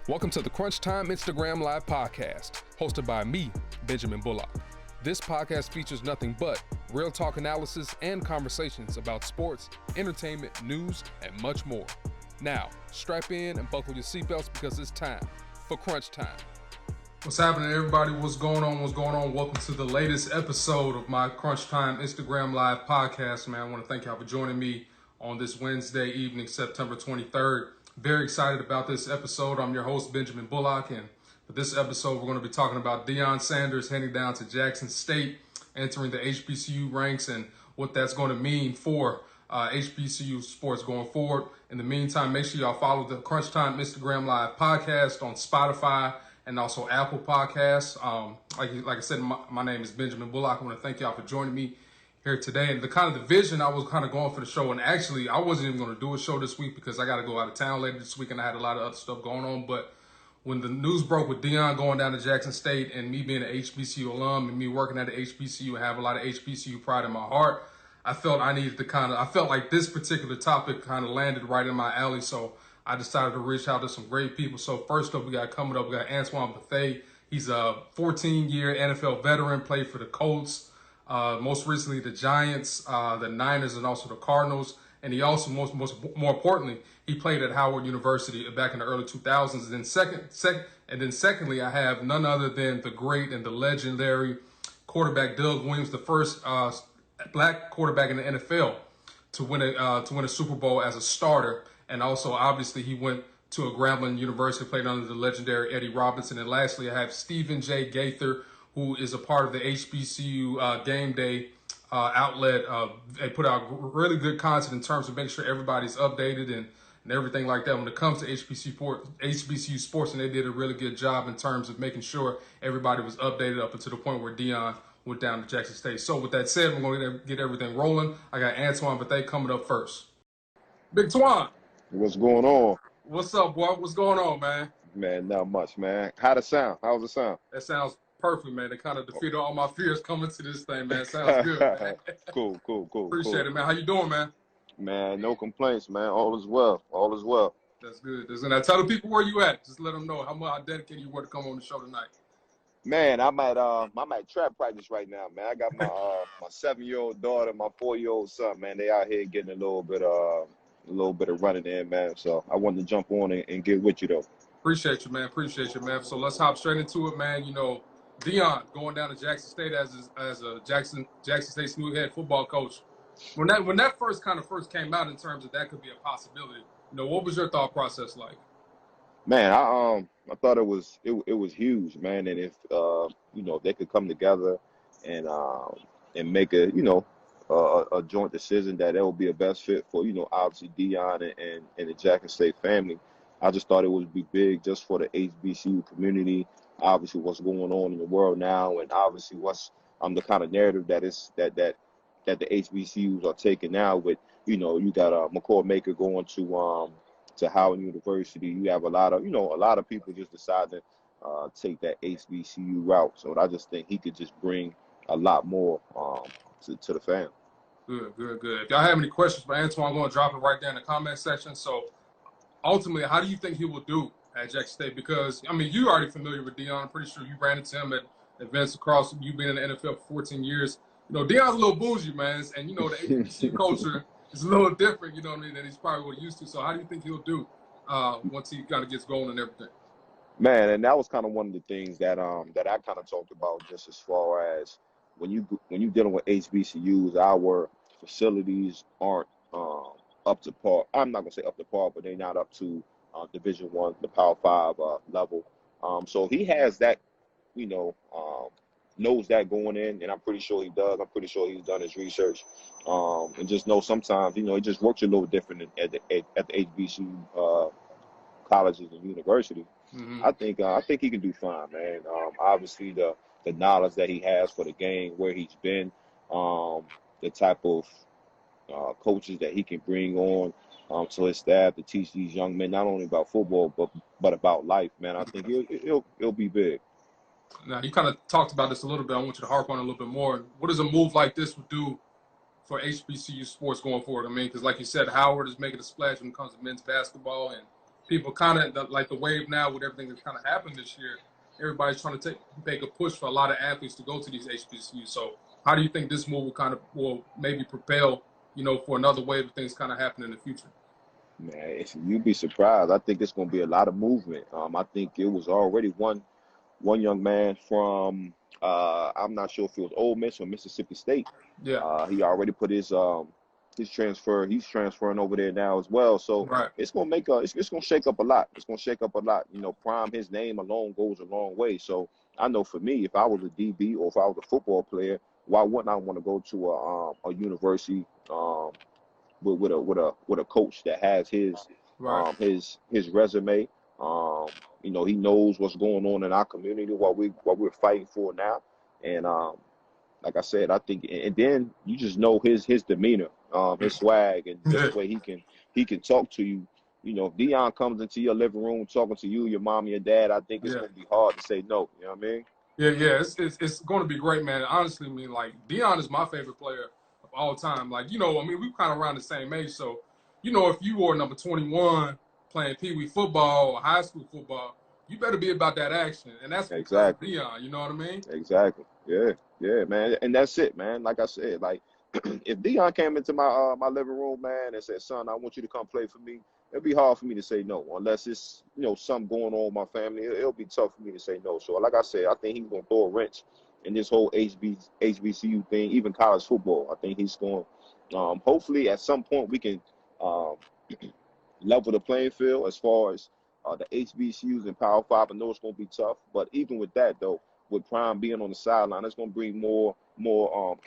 Welcome to the Crunch Time Instagram Live podcast, hosted by me, Benjamin Bullock. This podcast features nothing but real talk analysis and conversations about sports, entertainment, news, and much more. Now, strap in and buckle your seatbelts because it's time for Crunch Time. What's happening, everybody? What's going on? Welcome to the latest episode of my Crunch Time Instagram Live podcast, man. I want to thank y'all for joining me on this Wednesday evening, September 23rd. Very excited about this episode. I'm your host, Benjamin Bullock, and for this episode, we're going to be talking about Deion Sanders heading down to Jackson State, entering the HBCU ranks, and what that's going to mean for HBCU sports going forward. In the meantime, make sure y'all follow the Crunch Time Instagram Live podcast on Spotify and also Apple Podcasts. Like I said, my name is Benjamin Bullock. I want to thank y'all for joining me here today. And the vision I was kind of going for the show, and actually I wasn't even going to do a show this week because I got to go out of town later this week and I had a lot of other stuff going on. But when the news broke with Deion going down to Jackson State and me being an HBCU alum and me working at the HBCU and have a lot of HBCU pride in my heart, I felt like this particular topic kind of landed right in my alley. So I decided to reach out to some great people. So first up, we got Antione Bethea. He's a 14-year NFL veteran, played for the Colts, most recently the Giants, the Niners, and also the Cardinals. And he also, more importantly, he played at Howard University back in the early 2000s. And then secondly, I have none other than the great and the legendary quarterback Doug Williams, the first black quarterback in the NFL to win a Super Bowl as a starter. And also, obviously, he went to a Grambling University, played under the legendary Eddie Robinson. And lastly, I have Stephen J. Gaither, who is a part of the HBCU Gameday outlet. They put out really good content in terms of making sure everybody's updated and everything like that when it comes to HBCU sports. And they did a really good job in terms of making sure everybody was updated up until the point where Deion went down to Jackson State. So with that said, we're going to get everything rolling. I got Antione Bethea coming up first. Big Twan. What's going on? What's up, boy? What's going on, man? Man, not much, man. How's it sound? That sounds perfect, man. It kind of defeated all my fears coming to this thing, man. Sounds good, man. Cool. Appreciate it, man. How you doing, man? Man, no complaints, man. All is well. That's good. Now tell the people where you at. Just let them know how dedicated you were to come on the show tonight. Man, I'm at trap practice right now, man. I got my my 7-year-old daughter, my 4-year-old son, man. They out here getting a little bit of running in, man. So I wanted to jump on and get with you though. Appreciate you, man. So let's hop straight into it, man. You know, Deion going down to Jackson State as a Jackson State's new head football coach. When that first came out in terms of that could be a possibility, you know, what was your thought process like? Man, I thought it was huge, man. And if they could come together and make a joint decision that would be a best fit for obviously Deion and the Jackson State family. I just thought it would be big just for the HBCU community. Obviously, what's going on in the world now, and obviously what's the kind of narrative that the HBCUs are taking now. With you got McCord Maker going to Howard University. You have a lot of people just decide to take that HBCU route. So I just think he could just bring a lot more to the fam. Good. If y'all have any questions for Antione, I'm going to drop it right there in the comment section. So ultimately, how do you think he will do at Jackson State? Because, I mean, you're already familiar with Deion. I'm pretty sure you ran into him at events across, you being in the NFL for 14 years. You know, Deion's a little bougie, man. And, the HBCU culture is a little different, you know what I mean, than he's probably what used to. So how do you think he'll do once he kind of gets going and everything? Man, and that was kind of one of the things that I kind of talked about, just as far as when you're dealing with HBCUs, our facilities aren't up to par. I'm not gonna say up to par, but they're not up to Division I, the Power 5 level. So he has that, knows that going in, and I'm pretty sure he does. I'm pretty sure he's done his research, and just know sometimes it just works a little different at the HBCU colleges and universities. Mm-hmm. I think he can do fine, man. Obviously the knowledge that he has for the game, where he's been, the type of coaches that he can bring on to his staff to teach these young men not only about football but about life, man. I think he'll be big. Now, you kind of talked about this a little bit. I want you to harp on it a little bit more. What does a move like this would do for HBCU sports going forward? I mean, because like you said, Howard is making a splash when it comes to men's basketball, and people kind of like the wave now with everything that's kind of happened this year. Everybody's trying to make a push for a lot of athletes to go to these HBCUs. So how do you think this move will maybe propel, for another wave of things kind of happen in the future? Man, you'd be surprised. I think it's going to be a lot of movement. I think it was already one young man from I'm not sure if it was Ole Miss or Mississippi State. Yeah. He already put his transfer. He's transferring over there now as well. So Right. it's going to make it's going to shake up a lot. It's going to shake up a lot. Prime, his name alone goes a long way. So I know for me, if I was a DB or if I was a football player, why wouldn't I want to go to a university with a coach that has Right. his resume. He knows what's going on in our community, what we're fighting for now. And like I said, I think, and then you just know his demeanor, his swag, and just the way he can talk to you. If Deion comes into your living room talking to you, your mom, your dad, I think it's going to be hard to say no. You know what I mean? Yeah. It's going to be great, man. Honestly, like Deion is my favorite player of all time. Like, we kind of around the same age. So, if you were number 21 playing Pee Wee football or high school football, you better be about that action. And that's because of Deion. You know what I mean? Exactly. Yeah, man. And that's it, man. Like I said, like if Deion came into my living room, man, and said, "Son, I want you to come play for me," it'd be hard for me to say no, unless it's something going on with my family. It'll be tough for me to say no. So, like I said, I think he's gonna throw a wrench in this whole HBCU thing, even college football. I think he's going. Hopefully, at some point, we can level the playing field as far as the HBCUs and Power 5. I know it's going to be tough, but even with that, though, with Prime being on the sideline, it's going to bring more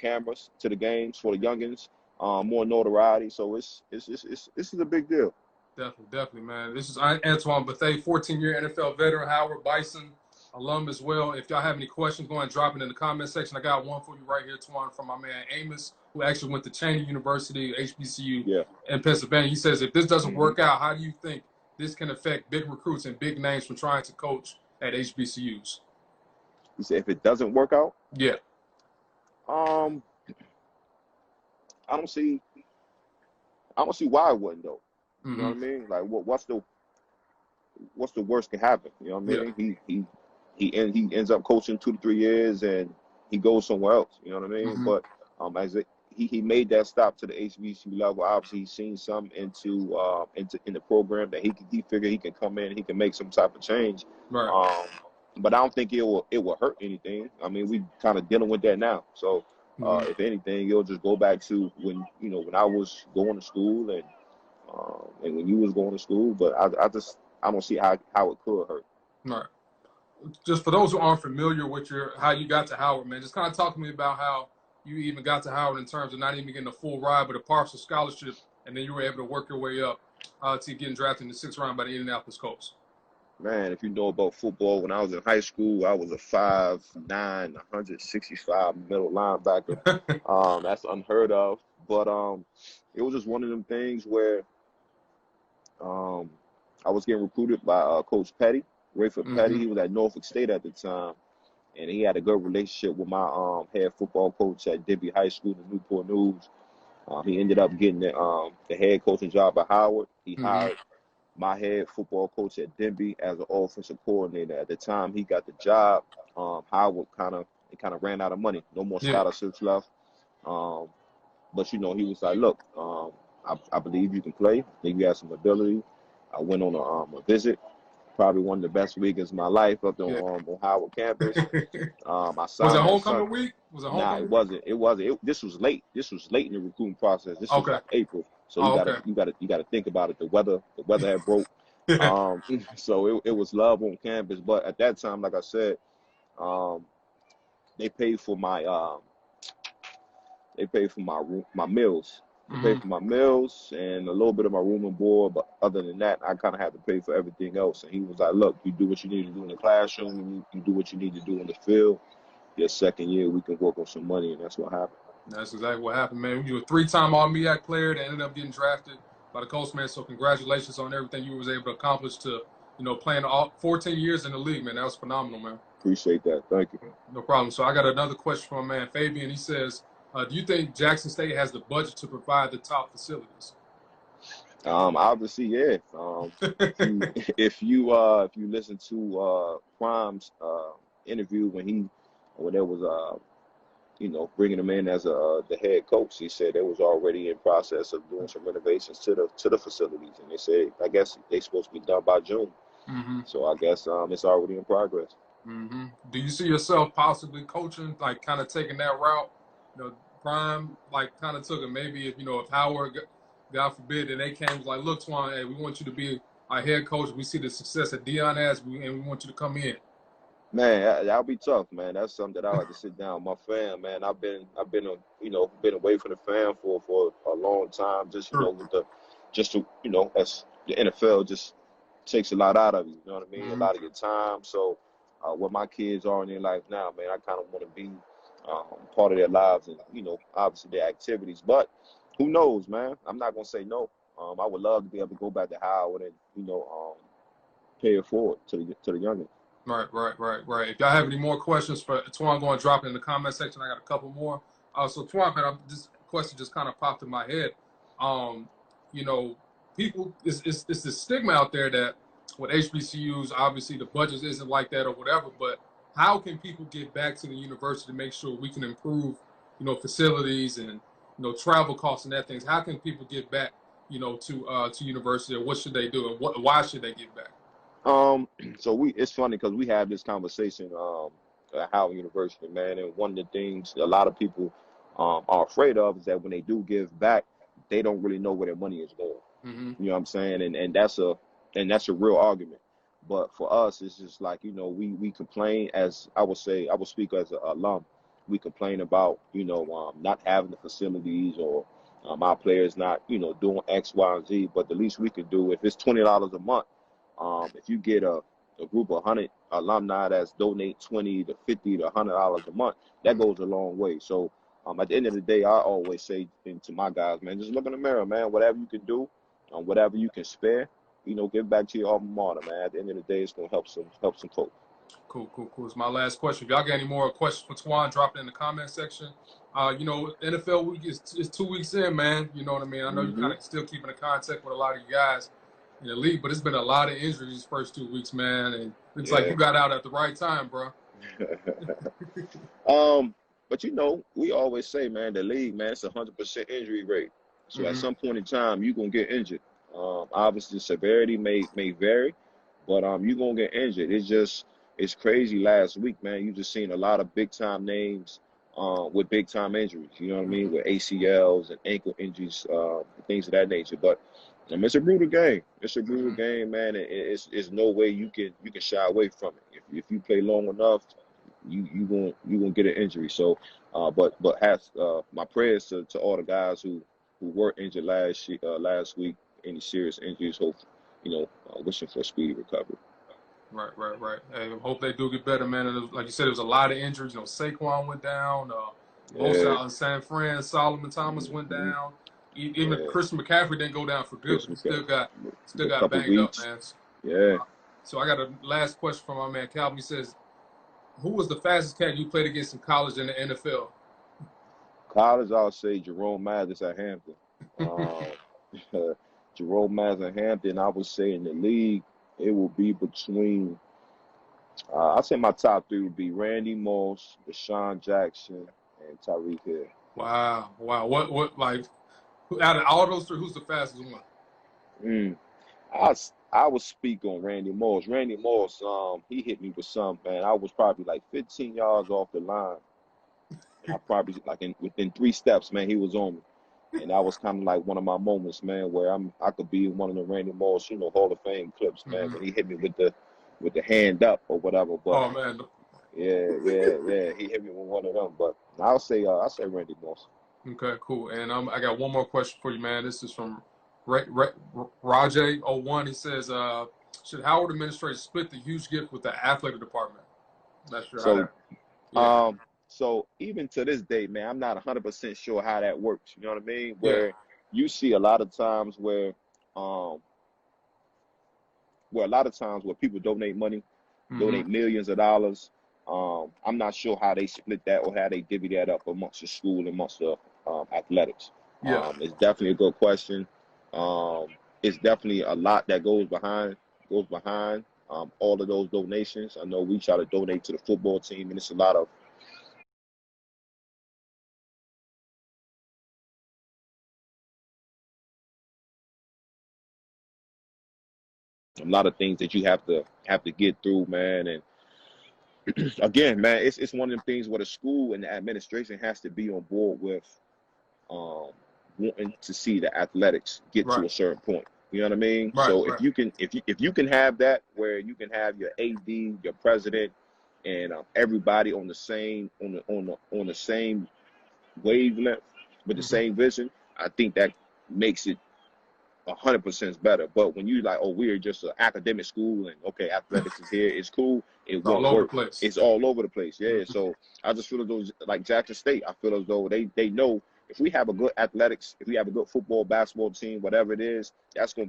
cameras to the games for the youngins, more notoriety. So this is a big deal. Definitely, man. This is Antione Bethea, 14-year NFL veteran, Howard Bison alum as well. If y'all have any questions, go ahead and drop it in the comment section. I got one for you right here, Twan, from my man Amos, who actually went to Cheney University, HBCU in Pennsylvania. He says, if this doesn't work out, how do you think this can affect big recruits and big names from trying to coach at HBCUs? He said, if it doesn't work out? Yeah. I don't see why it wouldn't, though. You know what I mean? Like, what's the worst can happen? You know what I mean? Yeah. He ends up coaching 2 to 3 years and he goes somewhere else. You know what I mean? But he made that stop to the HBCU level. Obviously, he's seen some in the program that he figured he can come in and he can make some type of change. Right. But I don't think it will hurt anything. I mean, we kind of dealing with that now. So if anything, it'll just go back to when I was going to school and when you was going to school. But I don't see how it could hurt. Right. Just for those who aren't familiar with how you got to Howard, man, just kind of talk to me about how you even got to Howard in terms of not even getting a full ride, but a partial scholarship, and then you were able to work your way up to getting drafted in the 6th round by the Indianapolis Colts. Man, if you know about football, when I was in high school, I was a 5'9", 165 middle linebacker. That's unheard of. But it was just one of them things where I was getting recruited by Coach Petty, Rayford Petty. He was at Norfolk State at the time, and he had a good relationship with my head football coach at Denby High School in Newport News. He ended up getting the head coaching job at Howard. He hired my head football coach at Denby as an offensive coordinator. At the time he got the job, Howard kind of ran out of money. No more scholarships left. But he was like, look, I believe you can play. I think you have some ability. I went on a visit. Probably one of the best weekends of my life up there on Howard campus. I signed was it homecoming week? Nah, it wasn't. This was late. This was late in the recruiting process. This was like April. So you gotta think about it. The weather had broke. So it was love on campus. But at that time, like I said, they paid for my my meals. They paid for my meals and a little bit of my room and board. But other than that, I kind of had to pay for everything else. And he was like, look, you do what you need to do in the classroom. You do what you need to do in the field. Your second year, we can work on some money, and that's what happened. That's exactly what happened, man. You were a 3-time All-MEAC player that ended up getting drafted by the Colts, man. So congratulations on everything you was able to accomplish to, playing all 14 years in the league, man. That was phenomenal, man. Appreciate that. Thank you. No problem. So I got another question from my man Fabian. He says, do you think Jackson State has the budget to provide the top facilities? Obviously, yeah. If you if you listen to Prime's interview when there was bringing him in as the head coach, he said they was already in process of doing some renovations to the facilities, and they said I guess they supposed to be done by June. Mm-hmm. So I guess it's already in progress. Mm-hmm. Do you see yourself possibly coaching, like kind of taking that route? Prime like kind of took it. Maybe if Howard, God forbid, and they came was like, look, Twan, hey, we want you to be our head coach. We see the success that Deion has, and we want you to come in. Man, that'll be tough, man. That's something that I like to sit down with my fam, man. I've been away from the fam for a long time. Just Sure. with as the NFL just takes a lot out of you. You know what I mean? A Mm-hmm. lot of your time. So, where my kids are in their life now, man, I kind of want to be part of their lives and obviously their activities. But who knows, man? I'm not gonna say no. I would love to be able to go back to Howard and pay it forward to the youngins. Right. If y'all have any more questions for Twan, go and drop it in the comment section. I got a couple more. So Twan, man, this question just kind of popped in my head. You know, people, it's this stigma out there that with HBCUs, obviously the budget isn't like that or whatever. But how can people get back to the university to make sure we can improve, facilities and travel costs and that things? How can people get back, to university, or what should they do, and why should they get back? So it's funny because we had this conversation at Howard University, man, and one of the things a lot of people are afraid of is that when they do give back, they don't really know where their money is going. Mm-hmm. You know what I'm saying? And that's a real argument. But for us, it's just like, we complain, as I would say, I would speak as an alum. We complain about, not having the facilities, or our players not, doing X, Y, and Z. But the least we can do, if it's $20 a month, if you get a group of 100 alumni that's donate 20 to 50 to $100 a month, that goes a long way. So at the end of the day, I always say to my guys, man, just look in the mirror, man. Whatever you can do, whatever you can spare, give back to your alma mater, man. At the end of the day, it's gonna help some folks. Cool. It's my last question. If y'all got any more questions for Twan, drop it in the comment section. NFL week is 2 weeks in, man. You know what I mean? I know you Hmm. kind of still keeping in contact with a lot of you guys in the league, but it's been a lot of injuries these first 2 weeks, man. And looks like Yeah. you got out at the right time, bro. But we always say, man, the league, man, it's 100% injury rate. So at Mm-hmm. some point in time, you're gonna get injured. Obviously, the severity may vary, but you're gonna get injured. It's crazy. Last week, man, you just seen a lot of big time names with big time injuries. You know what I mean? With ACLs and ankle injuries, things of that nature. But it's a brutal game. It's a brutal Mm-hmm. game, man. It's no way you can shy away from it. If you play long enough, you gonna get an injury. So, but has my prayers to all the guys who were injured last week. Any serious injuries? Hope wishing for a speedy recovery. Right. Hey, hope they do get better, man. And like you said, there was a lot of injuries. Saquon went down. Both Yeah. out in San Fran, Solomon Thomas went Hmm. down. Even Yeah. Christian McCaffrey didn't go down for good, but he Christmas got still a got couple banged up, weeks. man. Yeah. So I got a last question from my man Calvin. He says, "Who was the fastest cat you played against in college and the NFL?" College, I'll say Jerome Mathis at Hampton. Um, Jerome Mathis at Hampton. I would say in the league, it will be between. I'd say my top three would be Randy Moss, Deshaun Jackson, and Tyreek Hill. Wow. What like out of all those three, who's the fastest one? Mm. I would speak on Randy Moss. Randy Moss, he hit me with something, man. I was probably like 15 yards off the line. I probably like within 3 steps, man, he was on me. And that was kind of like one of my moments, man, where I could be in one of the Randy Moss, Hall of Fame clips, man, Mm-hmm. when he hit me with the hand up or whatever. But Oh man. yeah, he hit me with one of them. But I'll say Randy Moss. Okay, cool. And I got one more question for you, man. This is from Rajay01. He says, should Howard administrators split the huge gift with the athletic department? Not sure how So that. Yeah, so even to this day, man, I'm not 100% sure how that works. You know what I mean? yeah. Where you see a lot of times um where people donate money, Mm-hmm. donate millions of dollars. I'm not sure how they split that or how they divvy that up amongst the school and amongst the athletics. Yeah. It's definitely a good question. Um, it's definitely a lot that goes behind all of those donations. I know we try to donate to the football team, and it's a lot of things that you have to get through, man. And again, man, it's one of them things where the school and the administration has to be on board with wanting to see the athletics get to a certain point. You know what I mean? So if you can have that, where you can have your AD, your president, and everybody on the same wavelength with the same vision, I think that makes it 100% better. But when you like, oh, we're just an academic school, and okay, athletics is here, it's cool, it won't work. It's all over the place. Yeah. So I just feel as though, like Jackson State, I feel as though they know if we have a good athletics, if we have a good football, basketball team, whatever it is, that's gonna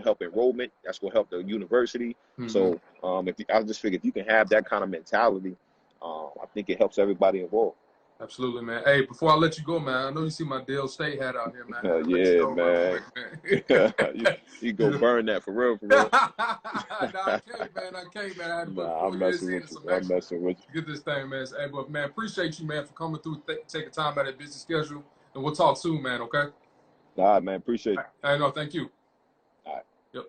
help enrollment, that's gonna help the university. So I just figure if you can have that kind of mentality, I think it helps everybody involved. Absolutely, man. Hey, before I let you go, man, I know you see my Dale State hat out here, man. Yeah, man. You go burn that for real, for real. Nah, I can't, man. I had to put 4 years in some I'm messing with you. Get this thing, man. Hey, but, man, appreciate you, man, for coming through, taking time out of busy schedule. And we'll talk soon, man, okay? All right, man. Appreciate it. I know. Thank you. All right. Yep.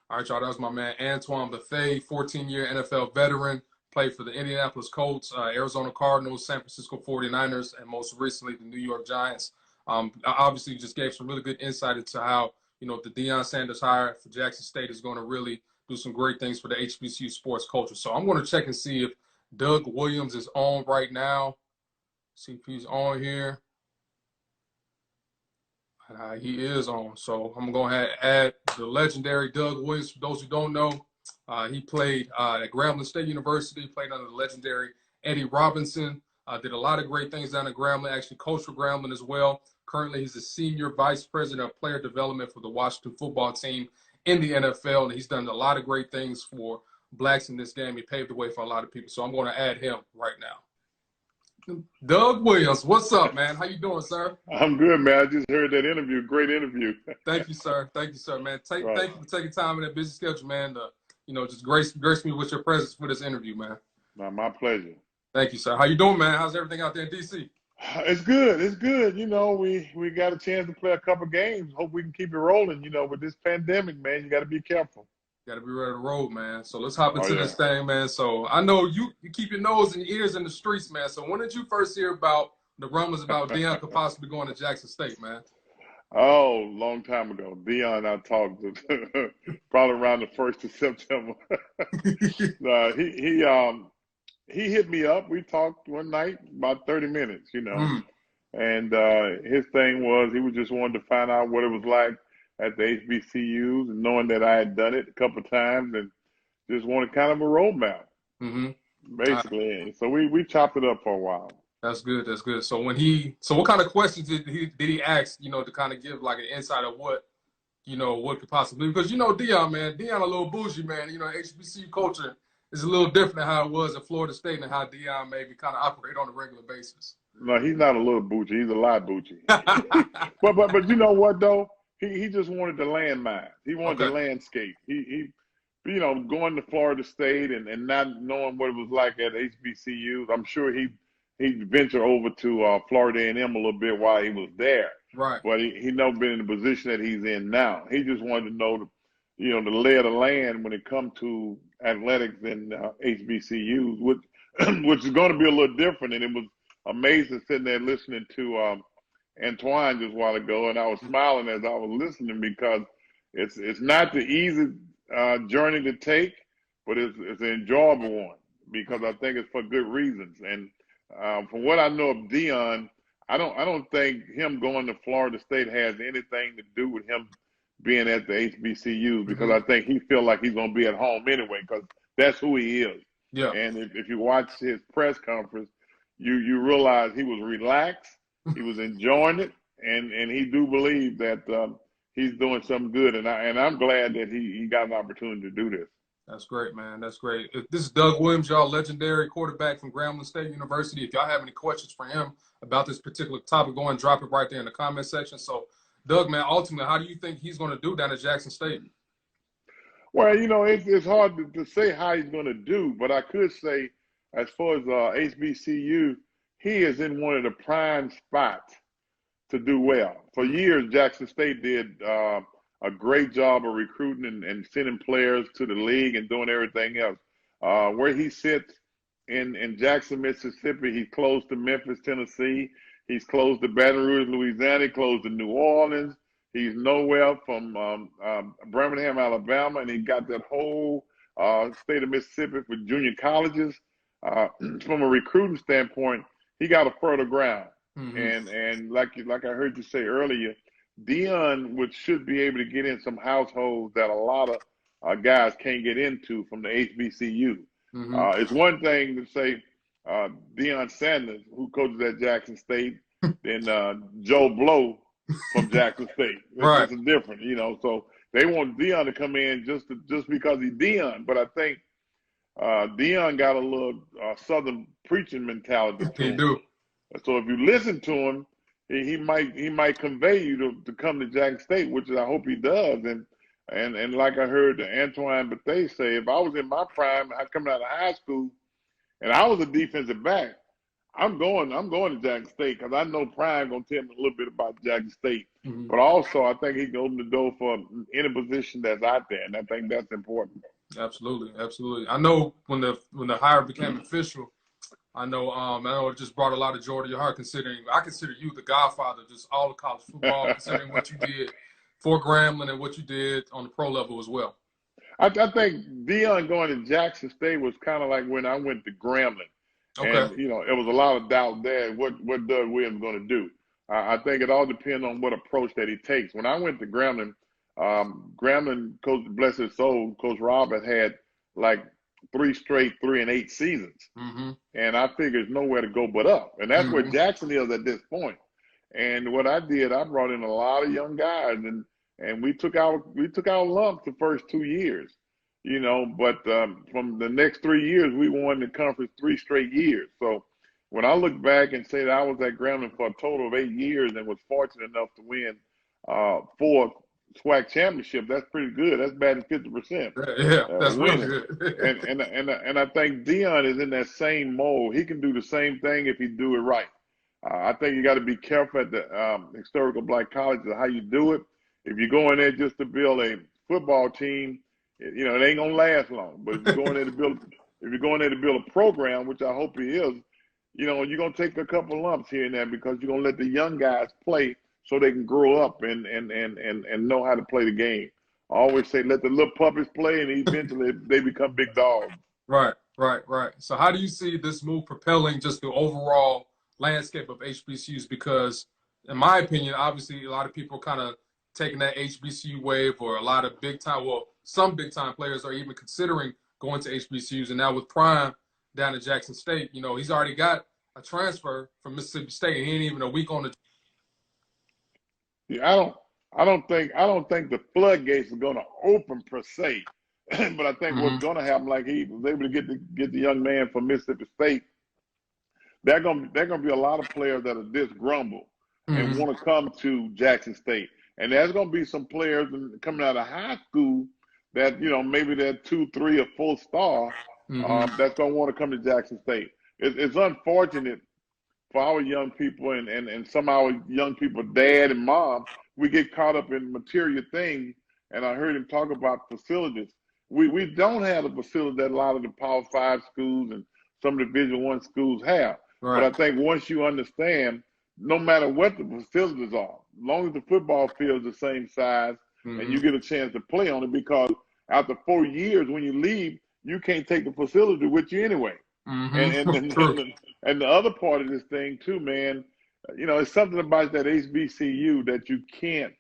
All right, y'all. That was my man, Antione Bethea, 14-year NFL veteran. Played for the Indianapolis Colts, Arizona Cardinals, San Francisco 49ers, and most recently the New York Giants. Obviously, just gave some really good insight into how, the Deion Sanders hire for Jackson State is going to really do some great things for the HBCU sports culture. So I'm going to check and see if Doug Williams is on right now. See if he's on here. He is on. So I'm going to add the legendary Doug Williams. For those who don't know, he played at Grambling State University, played under the legendary Eddie Robinson, did a lot of great things down at Grambling, actually coached for Grambling as well. Currently, he's the senior vice president of player development for the Washington football team in the NFL, and he's done a lot of great things for blacks in this game. He paved the way for a lot of people, so I'm going to add him right now. Doug Williams, what's up, man? How you doing, sir? I'm good, man. I just heard that interview. Great interview. Thank you, sir. Thank you, sir, man. Thank you for taking time in that busy schedule, man, to just grace me with your presence for this interview, man. My pleasure. Thank you, sir. How you doing, man? How's everything out there in D.C.? It's good. It's good. We got a chance to play a couple games. Hope we can keep it rolling. With this pandemic, man, you got to be careful. Got to be ready to roll, man. So let's hop into this thing, man. So I know you keep your nose and your ears in the streets, man. So when did you first hear about the rumors about Deion could possibly going to Jackson State, man? Oh, long time ago. Deion, I talked to probably around the 1st of September. He hit me up. We talked one night, about 30 minutes, And his thing was he was just wanted to find out what it was like at the HBCUs, and knowing that I had done it a couple of times, and just wanted kind of a roadmap, basically. So we chopped it up for a while. That's good. That's good. So what kind of questions did he ask, to kind of give like an insight of what could possibly, because Deion, man, Deion a little bougie, man. HBCU culture is a little different than how it was at Florida State and how Deion maybe kind of operate on a regular basis. No, he's not a little bougie. He's a lot bougie. but you know what though? He just wanted the landmine. He wanted the landscape. He going to Florida State and not knowing what it was like at HBCUs. I'm sure he'd venture over to Florida A&M a little bit while he was there. Right. But he never been in the position that he's in now. He just wanted to know the lay of the land when it comes to athletics and HBCUs, which is going to be a little different. And it was amazing sitting there listening to Antoine just a while ago, and I was smiling as I was listening, because it's not the easy journey to take, but it's an enjoyable one, because I think it's for good reasons. And from what I know of Deion, I don't think him going to Florida State has anything to do with him being at the HBCUs, because I think he feel like he's going to be at home anyway, because that's who he is. Yeah. And if you watch his press conference, you realize he was relaxed. He was enjoying it, and he do believe that he's doing something good, and I'm glad that he got an opportunity to do this. That's great, man. That's great. This is Doug Williams, y'all, legendary quarterback from Grambling State University. If y'all have any questions for him about this particular topic, go and drop it right there in the comment section. So, Doug, man, ultimately, how do you think he's going to do down at Jackson State? Well, it's hard to say how he's going to do, but I could say, as far as HBCU, he is in one of the prime spots to do well. For years, Jackson State did a great job of recruiting and sending players to the league and doing everything else. Where he sits in Jackson, Mississippi, he's close to Memphis, Tennessee. He's close to Baton Rouge, Louisiana, close to New Orleans. He's nowhere from Birmingham, Alabama, and he got that whole state of Mississippi for junior colleges. From a recruiting standpoint, he got a fertile ground. Mm-hmm. And like I heard you say earlier, Deion should be able to get in some households that a lot of guys can't get into from the HBCU. Mm-hmm. It's one thing to say Deion Sanders, who coaches at Jackson State, than Joe Blow from Jackson State. Right. It's different, So they want Deion to come in just because he's Deion. But I think Deion got a little Southern preaching mentality to him. He do. So if you listen to him, he might convey you to come to Jackson State, which I hope he does. And like I heard Antione Bethea say, if I was in my prime, I coming out of high school, and I was a defensive back, I'm going to Jackson State because I know Prime gonna tell me a little bit about Jackson State. Mm-hmm. But also, I think he can open the door for any position that's out there, and I think that's important. Absolutely, absolutely. I know when the hire became official, I know it just brought a lot of joy to your heart. Considering I consider you the godfather of just all of college football, considering what you did for Grambling and what you did on the pro level as well. I think Deion going to Jackson State was kind of like when I went to Grambling. Okay. And, it was a lot of doubt there. What Doug Williams going to do? I think it all depends on what approach that he takes. When I went to Grambling, Coach, bless his soul, Coach Robert had like 3 straight 3-8 seasons. Mm-hmm. And I figured there's nowhere to go but up. And that's where Jackson is at this point. And what I did, I brought in a lot of young guys, and we took our lumps the first 2 years. But from the next 3 years, we won the conference 3 straight years. So when I look back and say that I was at Grambling for a total of 8 years and was fortunate enough to win 4 SWAC championship, that's pretty good. That's batting 50%. Yeah, that's really good. and I think Deion is in that same mold. He can do the same thing if he do it right. I think you got to be careful at the historical black colleges of how you do it. If you go in there just to build a football team, it ain't gonna last long. But if you go in there to build a program, which I hope he is, you're gonna take a couple lumps here and there because you're gonna let the young guys play so they can grow up and know how to play the game. I always say let the little puppies play, and eventually they become big dogs. Right. So how do you see this move propelling just the overall landscape of HBCUs? Because in my opinion, obviously a lot of people kind of taking that HBCU wave, or a lot of some big-time players are even considering going to HBCUs. And now with Prime down at Jackson State, he's already got a transfer from Mississippi State, and he ain't even a week on the. Yeah, I don't think the floodgates are going to open per se, but I think what's going to happen, like he was able to get the young man from Mississippi State, they're going to be a lot of players that are disgruntled and want to come to Jackson State. And there's going to be some players coming out of high school that, maybe they're 2, 3, or 4 star that's going to want to come to Jackson State. It's unfortunate for our young people and some of our young people, dad and mom, we get caught up in material things. And I heard him talk about facilities. We don't have the facility that a lot of the Power 5 schools and some of the Division I schools have. Right. But I think once you understand, no matter what the facilities are, as long as the football field is the same size and you get a chance to play on it, because after 4 years when you leave, you can't take the facility with you anyway. And the other part of this thing too, man, it's something about that HBCU that you can't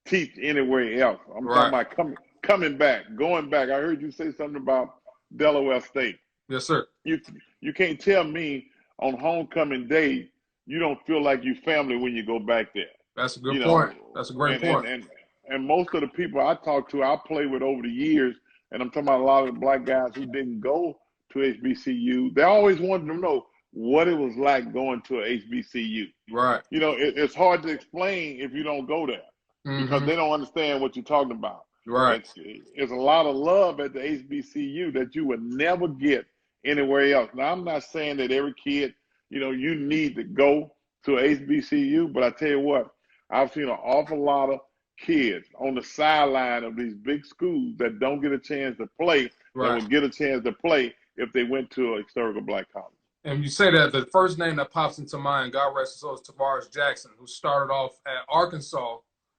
teach anywhere else. I'm talking about coming back, going back. I heard you say something about Delaware State. Yes, sir. You can't tell me on homecoming day you don't feel like you family when you go back there. That's a good point. That's a great point. And most of the people I talk to, I play with over the years, and I'm talking about a lot of the black guys who didn't go to HBCU, they always wanted to know what it was like going to a HBCU. Right. You know, it's hard to explain if you don't go there because they don't understand what you're talking about. Right. It's a lot of love at the HBCU that you would never get anywhere else. Now, I'm not saying that every kid, you know, you need to go to a HBCU, but I tell you what, I've seen an awful lot of kids on the sideline of these big schools that don't get a chance to play, that would get a chance to play if they went to a historical black college. And you say that, the first name that pops into mind, God rest his soul, is Tavares Jackson, who started off at Arkansas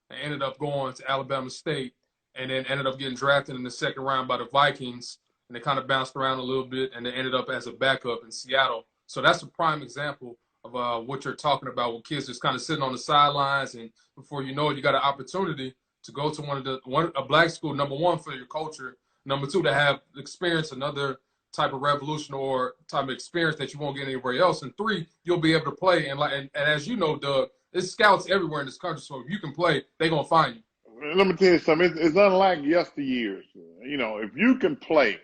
and ended up going to Alabama State, and then ended up getting drafted in the second round by the Vikings, and they kind of bounced around a little bit, and they ended up as a backup in Seattle. So that's a prime example of what you're talking about, with kids just kind of sitting on the sidelines, and before you know it, you got an opportunity to go to a black school, number one, for your culture, number two, to have experience another type of revolution or type of experience that you won't get anywhere else, and three, you'll be able to play. And as you know, Doug, there's scouts everywhere in this country, so if you can play, they're going to find you. Let me tell you something. It's unlike yesteryears. You know, if you can play,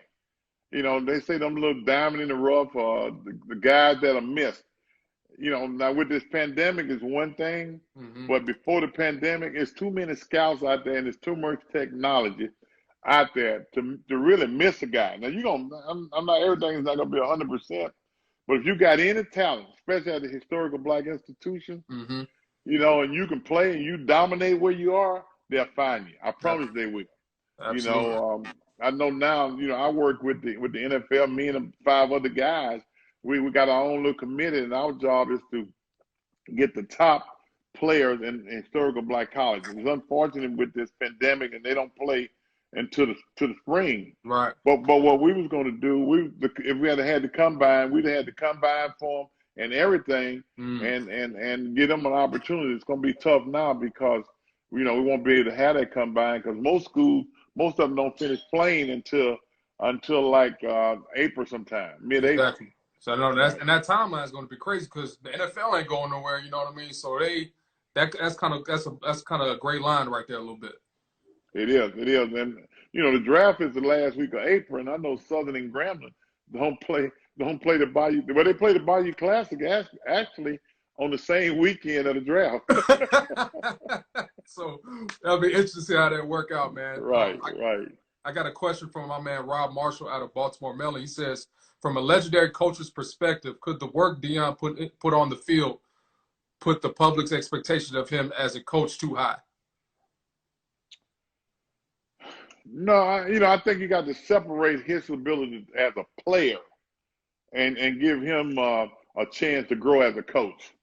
you know, they say them little diamond in the rough, the guys that are missed. You know, now with this pandemic is one thing, but before the pandemic, it's too many scouts out there and there's too much technology out there to really miss a guy. Now, I'm not, everything's not going to be 100%, but if you got any talent, especially at the historical black institution, you know, and you can play and you dominate where you are, they'll find you. I promise they will. Absolutely. You know, I know now, you know, I work with the NFL, me and 5 other guys. We got our own little committee, and our job is to get the top players in historical black colleges. It's unfortunate with this pandemic, and they don't play until the spring. Right. But what we was going to do, if we had the combine, we'd had the combine for them and everything, and give them an opportunity. It's going to be tough now because, you know, we won't be able to have that combine because most of them don't finish playing until like April sometime, mid-April. Exactly. So I know that timeline is going to be crazy because the NFL ain't going nowhere. You know what I mean? So that's kind of a great line right there a little bit. It is, and you know the draft is the last week of April, and I know Southern and Grambling don't play the Bayou. Well, they play the Bayou Classic actually on the same weekend of the draft. So that'll be interesting to see how that work out, man. Right. I got a question from my man Rob Marshall out of Baltimore, Maryland. He says, from a legendary coach's perspective, could the work Deion put on the field put the public's expectation of him as a coach too high? No, I think you got to separate his ability as a player and give him a chance to grow as a coach.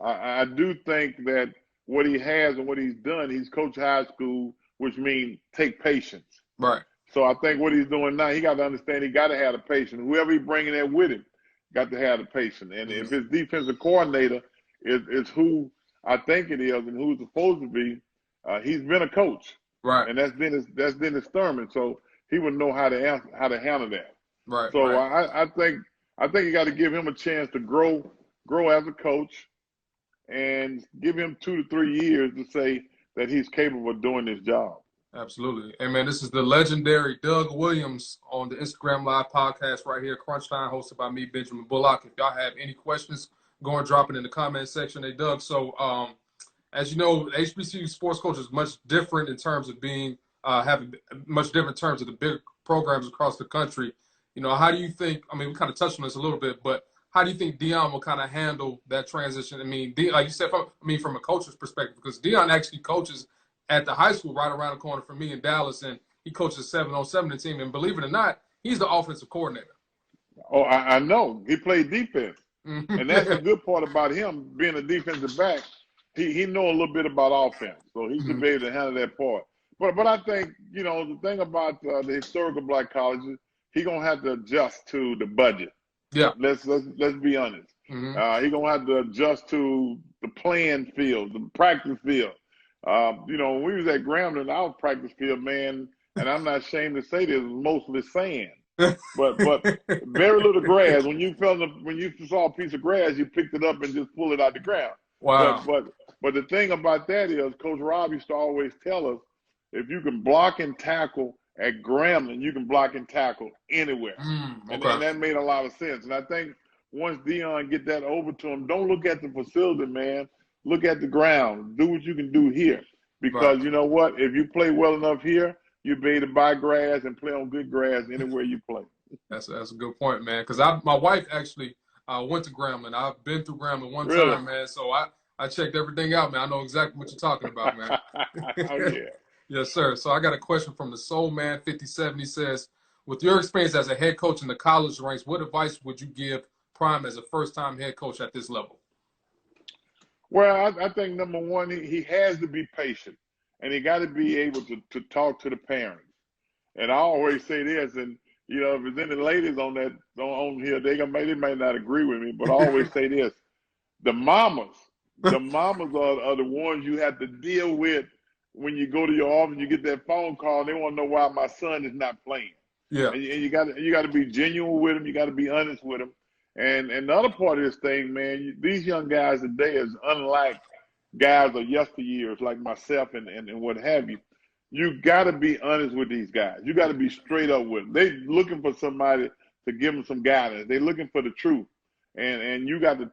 I do think that what he has and what he's done, he's coached high school, which means take patience. Right. So I think what he's doing now, he got to understand he got to have the patience. Whoever he's bringing there with him got to have the patience. And if his defensive coordinator is who I think it is and who's supposed to be, he's been a coach. Right. And that's been his Thurman. So he would know how to handle that. Right. So right. I think you got to give him a chance to grow as a coach and give him 2 to 3 years to say that he's capable of doing this job. Absolutely. Hey, man, this is the legendary Doug Williams on the Instagram Live podcast right here, Crunch Time, hosted by me, Benjamin Bullock. If y'all have any questions, go and drop it in the comment section. Hey, Doug, so as you know, HBCU sports culture is much different in terms of being having much different terms of the big programs across the country. You know, how do you think, I mean, we kind of touched on this a little bit, but how do you think Deion will kind of handle that transition? I mean, like you said, from a coach's perspective, because Deion actually coaches at the high school right around the corner from me in Dallas, and he coaches 7-on-7 team. And believe it or not, he's the offensive coordinator. Oh, I know. He played defense. And that's the good part about him being a defensive back. He know a little bit about offense, so he should be able to handle that part. But I think, you know, the thing about the historical black colleges, he's going to have to adjust to the budget. Yeah. Let's be honest. He's going to have to adjust to the playing field, the practice field. You know, when we was at Grambling, our practice field, man, and I'm not ashamed to say this, was mostly sand. but very little grass. When you saw a piece of grass, you picked it up and just pulled it out the ground. Wow. But the thing about that is, Coach Rob used to always tell us, if you can block and tackle at Grambling, you can block and tackle anywhere. And that made a lot of sense. And I think once Deion get that over to him, don't look at the facility, man. Look at the ground. Do what you can do here. Because you know what? If you play well enough here, you'll be able to buy grass and play on good grass anywhere you play. That's a good point, man. Because my wife actually went to Grambling. I've been through Grambling one Really? time, man. So I checked everything out, man. I know exactly what you're talking about, man. Oh, yeah. Yes, sir. So I got a question from the Soul Man 57. He says, with your experience as a head coach in the college ranks, what advice would you give Prime as a first-time head coach at this level? Well, I think number one, he has to be patient, and he got to be able to talk to the parents. And I always say this, and you know, if there's any ladies on here, they may not agree with me, but I always say this: the mamas are the ones you have to deal with when you go to your office. You get that phone call, and they want to know why my son is not playing. Yeah, and you got to be genuine with them. You got to be honest with them. And the other part of this thing, man, these young guys today is unlike guys of yesteryears like myself and what have you. You got to be honest with these guys. You got to be straight up with them. They looking for somebody to give them some guidance. They looking for the truth. And you got to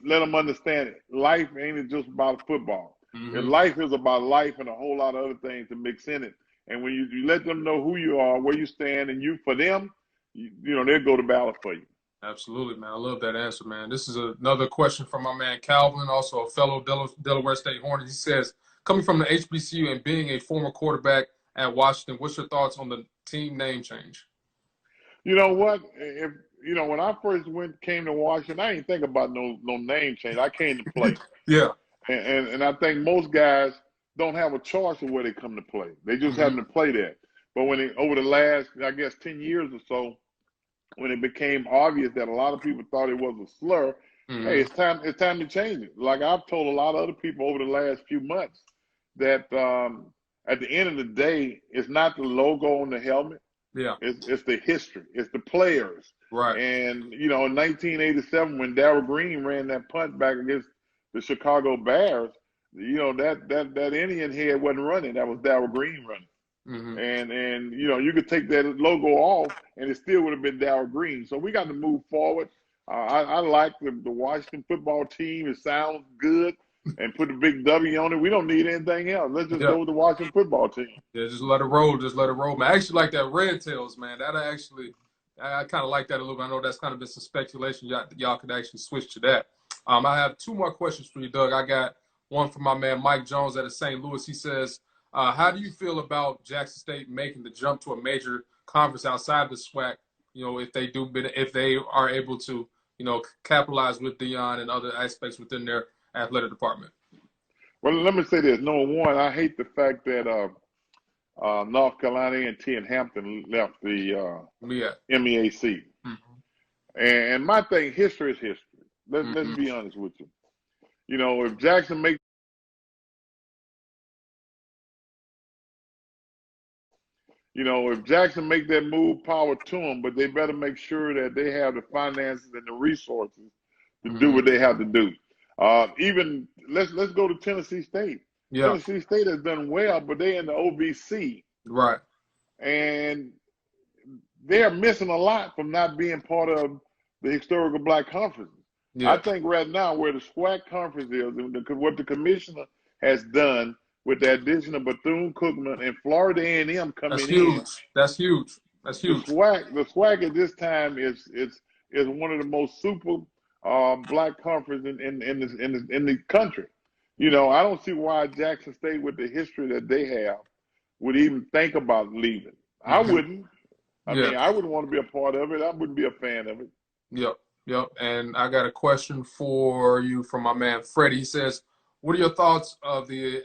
let them understand it. Life ain't just about football. And life is about life and a whole lot of other things to mix in it. And when you let them know who you are, where you stand, and you for them, you know, they'll go to battle for you. Absolutely, man. I love that answer, man. This is another question from my man Calvin, also a fellow Delaware State Hornet. He says, coming from the HBCU and being a former quarterback at Washington, what's your thoughts on the team name change? You know what? When I first came to Washington, I didn't think about no name change. I came to play. Yeah. And I think most guys don't have a choice of where they come to play. They just happen to play there. But over the last, I guess, 10 years or so, when it became obvious that a lot of people thought it was a slur, hey, it's time to change it. Like I've told a lot of other people over the last few months that at the end of the day, it's not the logo on the helmet. Yeah. It's the history. It's the players. Right. And, you know, in 1987, when Darryl Green ran that punt back against the Chicago Bears, you know, that Indian head wasn't running. That was Darryl Green running. And you know, you could take that logo off and it still would have been Darryl Green. So we got to move forward. I like the Washington football team. It sounds good. And put a big W on it. We don't need anything else. Let's just go with the Washington football team. Yeah, just let it roll. Just let it roll, man. I actually like that Red Tails, man. I kind of like that a little bit. I know that's kind of been some speculation. Y'all could actually switch to that. I have two more questions for you, Doug. I got one from my man Mike Jones out of St. Louis. He says, how do you feel about Jackson State making the jump to a major conference outside the SWAC? You know, if they are able to, you know, capitalize with Deion and other aspects within their athletic department. Well, let me say this. Number one, I hate the fact that North Carolina A&T and Hampton left the MEAC. And my thing, history is history. Let's be honest with you. You know, if Jackson make that move, power to them, but they better make sure that they have the finances and the resources to do what they have to do. Even let's go to Tennessee State. Yeah. Tennessee State has done well, but they're in the OVC. Right. And they're missing a lot from not being part of the historical black conferences. Yeah. I think right now where the SWAC conference is, and what the commissioner has done with the addition of Bethune-Cookman and Florida A&M coming in. That's huge. The SWAC at this time is one of the most super black conference in the country. You know, I don't see why Jackson State, with the history that they have, would even think about leaving. I wouldn't. I mean, I wouldn't want to be a part of it. I wouldn't be a fan of it. Yep. And I got a question for you from my man Freddie. He says, what are your thoughts of the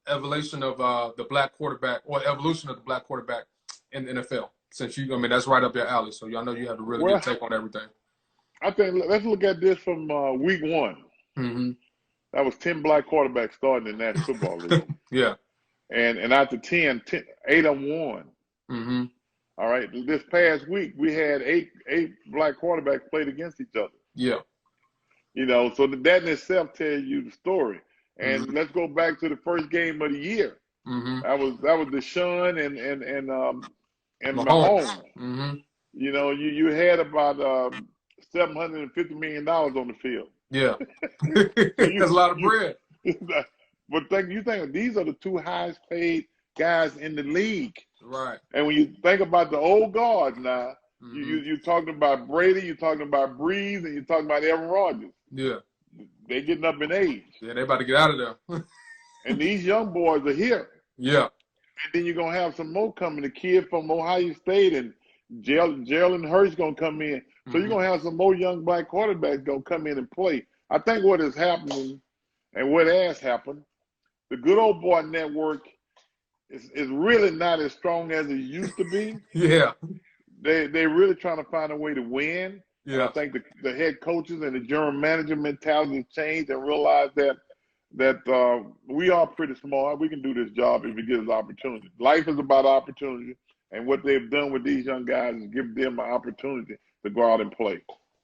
evolution of the black quarterback, or evolution of the black quarterback in the NFL? Since that's right up your alley. So I know you have a really good take on everything. I think let's look at this from week one. That was 10 black quarterbacks starting in that football league. Yeah. And after 10, 8 of them won. All right. This past week, we had eight black quarterbacks played against each other. Yeah. You know, so that in itself tells you the story. And let's go back to the first game of the year. That was Deshaun and Mahomes. Mahomes. You know, you had about $750 million on the field. Yeah, So that's a lot of bread. But you think these are the two highest paid guys in the league, right? And when you think about the old guards now, you're talking about Brady, you're talking about Breeze, and you're talking about Aaron Rodgers. Yeah, they getting up in age. Yeah, they about to get out of there. And these young boys are here. Yeah. And then you're gonna have some more coming. The kid from Ohio State and Jalen Hurts gonna come in. So you're gonna have some more young black quarterbacks gonna come in and play. I think what is happening and what has happened, the good old boy network is really not as strong as it used to be. Yeah. They're really trying to find a way to win. Yeah. And I think the head coaches and the general manager mentality has changed and realized that we are pretty smart. We can do this job if we get us opportunity. Life is about opportunity, and what they've done with these young guys is give them an opportunity to go out and play.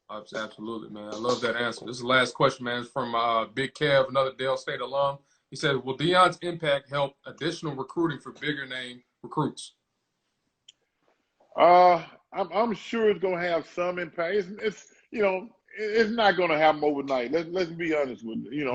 Absolutely, man. I love that answer. This is the last question, man. It's from Big Kev, another Dale State alum. He said, will Deion's impact help additional recruiting for bigger name recruits? I'm sure it's gonna have some impact. It's not gonna happen overnight. Let's be honest with you.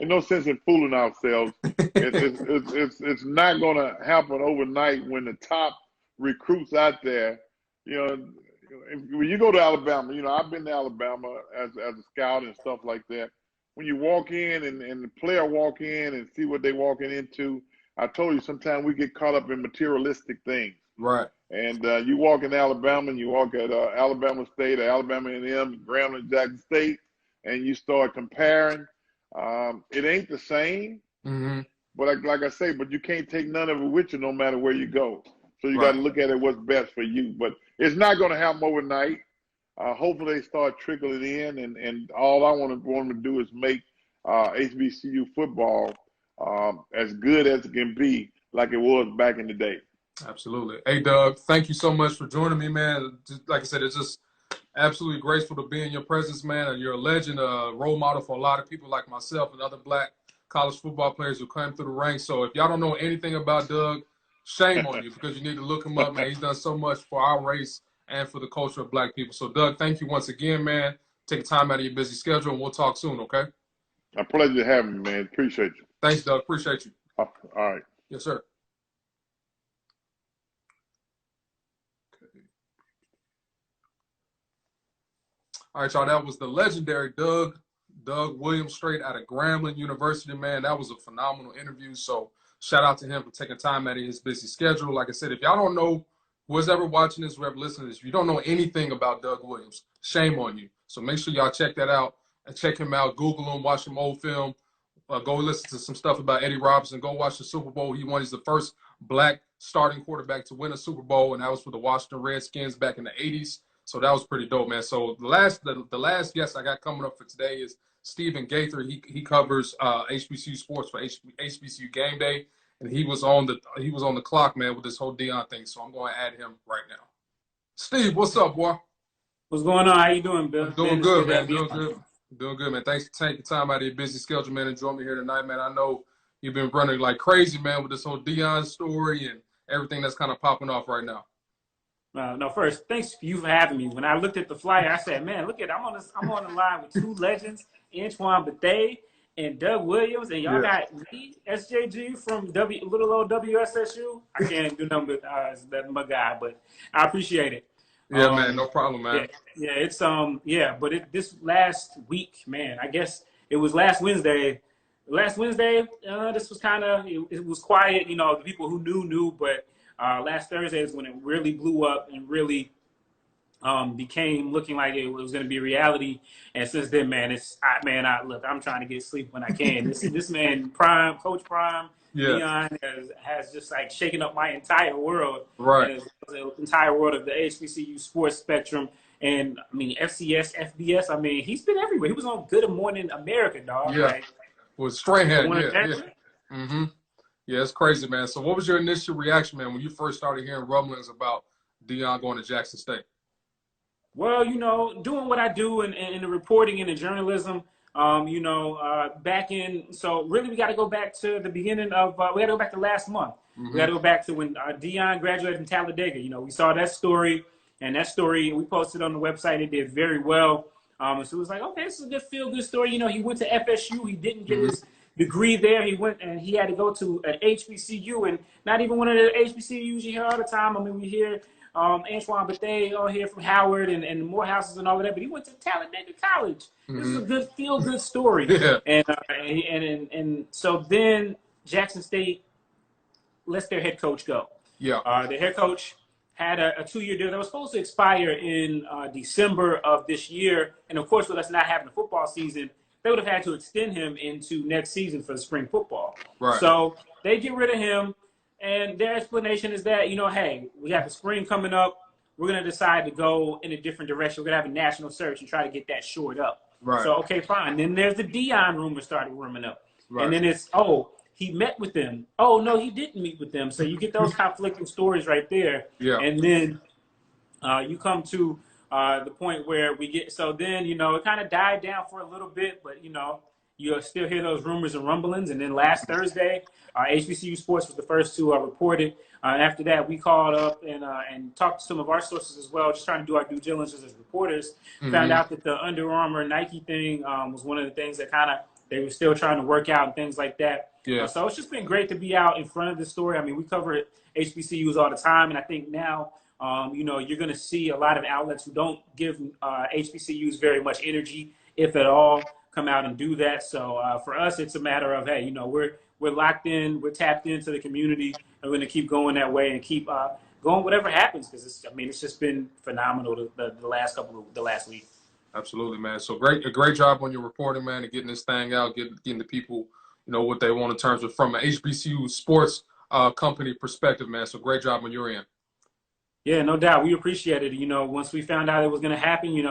No sense in fooling ourselves. It's not gonna happen overnight when the top recruits out there. When you go to Alabama, I've been to Alabama as a scout and stuff like that. When you walk in and the player walk in and see what they walking into, I told you sometimes we get caught up in materialistic things. Right. And you walk in Alabama and you walk at Alabama State or Alabama A&M, Grambling, Jackson State, and you start comparing. It ain't the same. But like I say, but you can't take none of it with you no matter where you go. So you got to look at it what's best for you. But it's not going to happen overnight. Hopefully they start trickling in, and all I want them to do is make HBCU football as good as it can be, like it was back in the day. Absolutely. Hey, Doug, thank you so much for joining me, man. Just, like I said, it's just absolutely graceful to be in your presence, man. And you're a legend, a role model for a lot of people like myself and other black college football players who came through the ranks. So if y'all don't know anything about Doug, shame on you, because you need to look him up, man. He's done so much for our race and for the culture of black people. So, Doug, thank you once again, man. Take time out of your busy schedule, and we'll talk soon, okay? A pleasure having me, man. Appreciate you. Thanks, Doug. Appreciate you. All right. Yes, sir. Okay. All right, y'all. That was the legendary Doug Williams, straight out of Grambling University, man. That was a phenomenal interview. So shout out to him for taking time out of his busy schedule. Like I said, if y'all don't know, who's ever watching this, whoever listening to this, if you don't know anything about Doug Williams, shame on you. So make sure y'all check that out and check him out. Google him, watch some old film. Go listen to some stuff about Eddie Robinson. Go watch the Super Bowl he won. He's the first black starting quarterback to win a Super Bowl, and that was for the Washington Redskins back in the 80s. So that was pretty dope, man. So the last guest I got coming up for today is Stephen Gaither. He covers HBCU sports for HBCU Gameday, and he was on the clock, man, with this whole Deion thing. So I'm going to add him right now. Steve, what's up, boy? What's going on? How you doing, Bill? Doing good, man. Doing good, man. Thanks for taking time out of your busy schedule, man, and joining me here tonight, man. I know you've been running like crazy, man, with this whole Deion story and everything that's kind of popping off right now. No, first, thanks for you for having me. When I looked at the flyer, I said, man, look at I'm on the line with two legends, Antione Bethea and Doug Williams, and y'all got me, SJG from little old WSSU. I can't do nothing but that's my guy, but I appreciate it. Yeah, man, no problem, man. It's this last week, man, I guess it was last Wednesday. This was kind of it was quiet, the people who knew, but last Thursday is when it really blew up and really became looking like it was going to be reality. And since then, man, look, I'm trying to get sleep when I can. This man, Coach Prime, Deion has just like shaken up my entire world, right? The entire world of the HBCU sports spectrum. And I mean, FCS, FBS. I mean, he's been everywhere. He was on Good Morning America, dog. Yeah, with Strahan. Yeah, it's crazy, man. So, what was your initial reaction, man, when you first started hearing rumblings about Deion going to Jackson State? Well, doing what I do in the reporting and the journalism, back in. So really, we got to go back to the beginning of. We got to go back to last month. Mm-hmm. We got to go back to when Deion graduated from Talladega. We saw that story, and that story we posted on the website. It did very well. So it was like, okay, this is a good feel-good story. He went to FSU. He didn't get his degree there. He went and he had to go to an HBCU, and not even one of the HBCUs you hear all the time. I mean, we hear Antione Bethea on here from Howard and Morehouses and all of that, but he went to Talladega College. This is a good feel-good story. Yeah. And so then Jackson State lets their head coach go. Yeah. The head coach had a 2-year deal that was supposed to expire in December of this year. And, of course, with us not having a football season, they would have had to extend him into next season for the spring football. Right. So they get rid of him, and their explanation is that, hey, we have the spring coming up. We're going to decide to go in a different direction. We're going to have a national search and try to get that shored up. Right. So, okay, fine. Then there's the Deion rumor started warming up. Right. And then it's, he met with them. Oh, no, he didn't meet with them. So you get those conflicting stories right there. Yeah. And then you come to the point where we get – so then, it kind of died down for a little bit, but, you'll still hear those rumors and rumblings. And then last Thursday, HBCU Sports was the first to report it. After that, we called up and talked to some of our sources as well, just trying to do our due diligence as reporters. Found out that the Under Armour Nike thing was one of the things that kind of they were still trying to work out and things like that. Yeah. So it's just been great to be out in front of this story. I mean, we cover HBCUs all the time, and I think now, you're going to see a lot of outlets who don't give HBCUs very much energy, if at all, come out and do that. So for us, it's a matter of, hey, we're locked in, we're tapped into the community, and we're going to keep going that way and keep going whatever happens, because it's just been phenomenal the last week. Absolutely, man. So a great job on your reporting, man, and getting this thing out, getting the people, what they want in terms of from an HBCU sports company perspective, man. So great job on your end. Yeah, no doubt. We appreciate it. Once we found out it was going to happen, we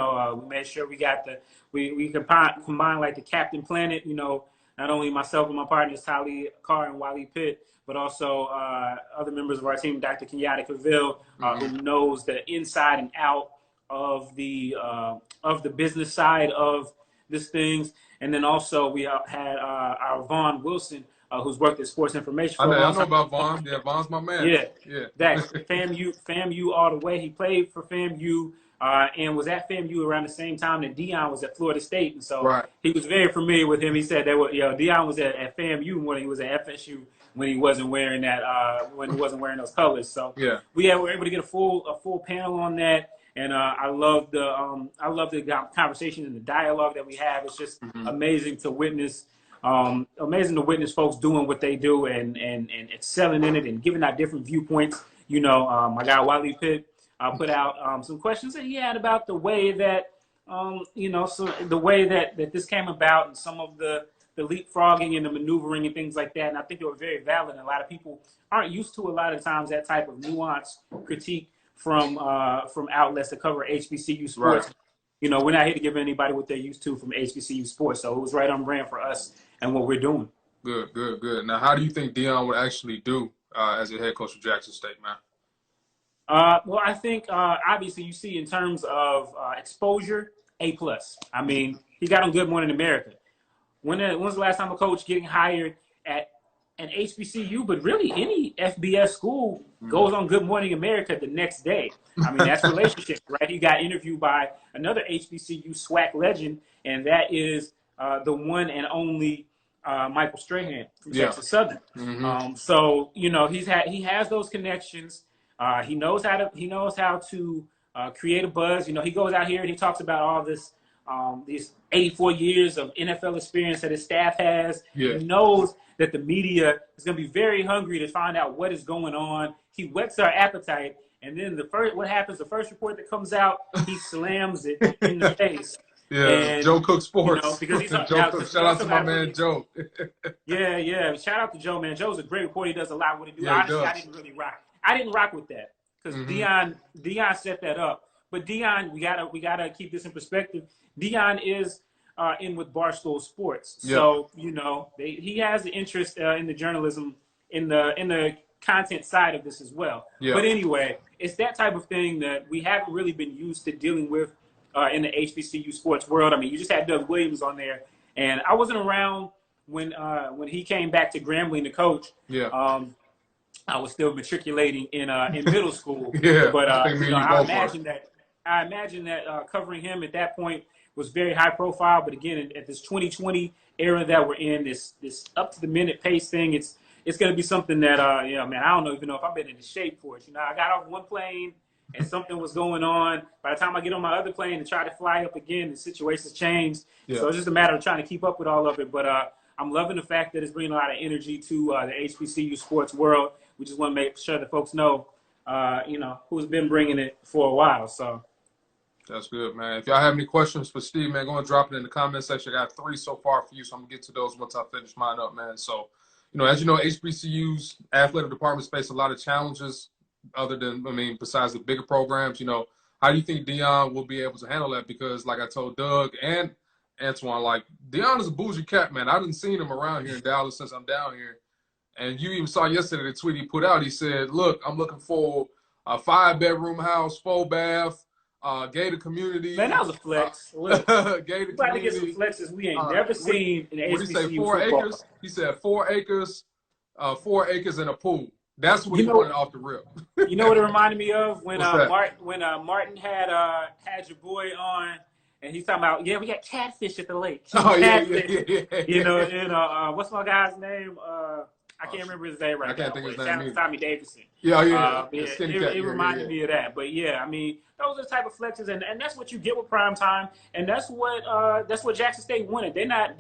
made sure we got we combined like the Captain Planet, not only myself and my partners, Tali Carr and Wally Pitt, but also other members of our team, Dr. Kenyatta Cavill, who knows the inside and out of the business side of this things. And then also we had our Vaughn Wilson, who's worked at Sports Information for a long time. I know about Vaughn. Yeah, Vaughn's my man. Yeah. That's FAMU all the way. He played for FAMU and was at FAMU around the same time that Deion was at Florida State. And so he was very familiar with him. He said that Deion was at FAMU when he was at FSU when he wasn't wearing those colors. So we were able to get a full panel on that. And I love the conversation and the dialogue that we have. It's just amazing to witness. Folks doing what they do and excelling in it and giving out different viewpoints. My guy Wally Pitt put out some questions that he had about the way that the way that this came about and some of the leapfrogging and the maneuvering and things like that. And I think they were very valid. And a lot of people aren't used to a lot of times that type of nuanced critique from outlets that cover HBCU sports. Right. We're not here to give anybody what they're used to from HBCU sports. So it was right on brand for us and what we're doing. Good. Now, how do you think Deion would actually do as a head coach of Jackson State, man? Well, I think obviously you see in terms of exposure, A+. I mean, he got on Good Morning America. When's the last time a coach getting hired at an HBCU, but really any FBS school goes on Good Morning America the next day? I mean, that's relationship, right? He got interviewed by another HBCU SWAC legend, and that is the one and only Michael Strahan from Texas Southern. So he has those connections. He knows how to create a buzz. He goes out here and he talks about all this these 84 years of NFL experience that his staff has. He knows that the media is going to be very hungry to find out what is going on. He whets our appetite, and then what happens? The first report that comes out, he slams it in the face. Yeah, and, Joe Cook Sports. Because he's shout out to my man Joe. Yeah. Shout out to Joe, man. Joe's a great reporter. He does a lot what he do. Honestly, I didn't rock with that because Deion set that up. But Deion, we gotta keep this in perspective. Deion is in with Barstool Sports, so he has the interest in the journalism in the content side of this as well. But anyway, it's that type of thing that we haven't really been used to dealing with in the HBCU sports world. I mean, you just had Doug Williams on there, And I wasn't around when he came back to Grambling to coach. Yeah. I was still matriculating in middle school. Yeah. But I think I imagine that covering him at that point was very high profile. But again, at this 2020 era that we're in, this up to the minute pace thing, it's going to be something that man, I don't even know if I've been in the shape for it. I got off one plane and something was going on. By the time I get on my other plane to try to fly up again, the situation's changed. Yeah. So it's just a matter of trying to keep up with all of it. But I'm loving the fact that it's bringing a lot of energy to the HBCU sports world. We just want to make sure that folks know, who's been bringing it for a while. So that's good, man. If y'all have any questions for Steve, man, go and drop it in the comment section. I got 3 so far for you, so I'm going to get to those once I finish mine up, man. So, as you know, HBCUs, athletic departments face a lot of challenges besides the bigger programs. How do you think Deion will be able to handle that? Because like I told Doug and Antoine, like, Deion is a bougie cat, man. I didn't see him around here in Dallas since I'm down here. And you even saw yesterday the tweet he put out. He said, look, I'm looking for a 5-bedroom house, 4-bath, Gaither community. Man, that was a flex. Gaither community. To get some flexes we ain't never seen in HBCU what did he say, 4 football. acres? He said 4 acres, 4 acres and a pool. That's what he wanted off the rip. You know what it reminded me of? When Martin had your boy on, and he's talking about, we got catfish at the lake. Yeah. What's my guy's name? I can't remember his name right now. I can't think of his name either. Tommy Davidson. It reminded me of that. But yeah, those are the type of flexes, and that's what you get with prime time, and that's what Jackson State wanted. They're not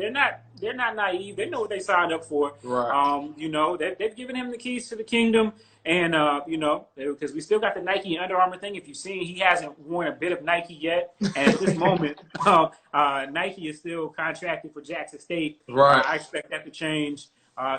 naive. They know what they signed up for. Right. They've given him the keys to the kingdom, and because we still got the Nike and Under Armour thing. If you've seen, he hasn't worn a bit of Nike yet, and at this moment, Nike is still contracted for Jackson State. Right. I expect that to change.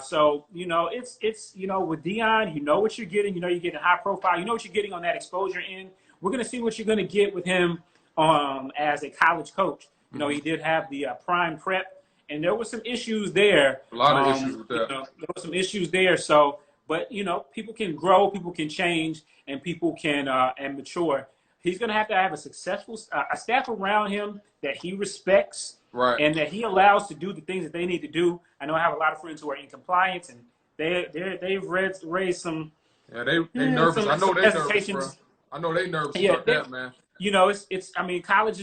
So it's with Deion, you know what you're getting. You're getting high profile. You know what you're getting on that exposure end. We're going to see what you're going to get with him as a college coach. He did have the prime prep, and there were some issues there. A lot of issues with that. There were some issues there. So, but people can grow, people can change, and people can and mature. He's going to have a successful a staff around him that he respects. Right. And that he allows to do the things that they need to do. I know I have a lot of friends who are in compliance, and they've raised some. Yeah, they nervous. I know they nervous, bro. I know they nervous about that, man. It's college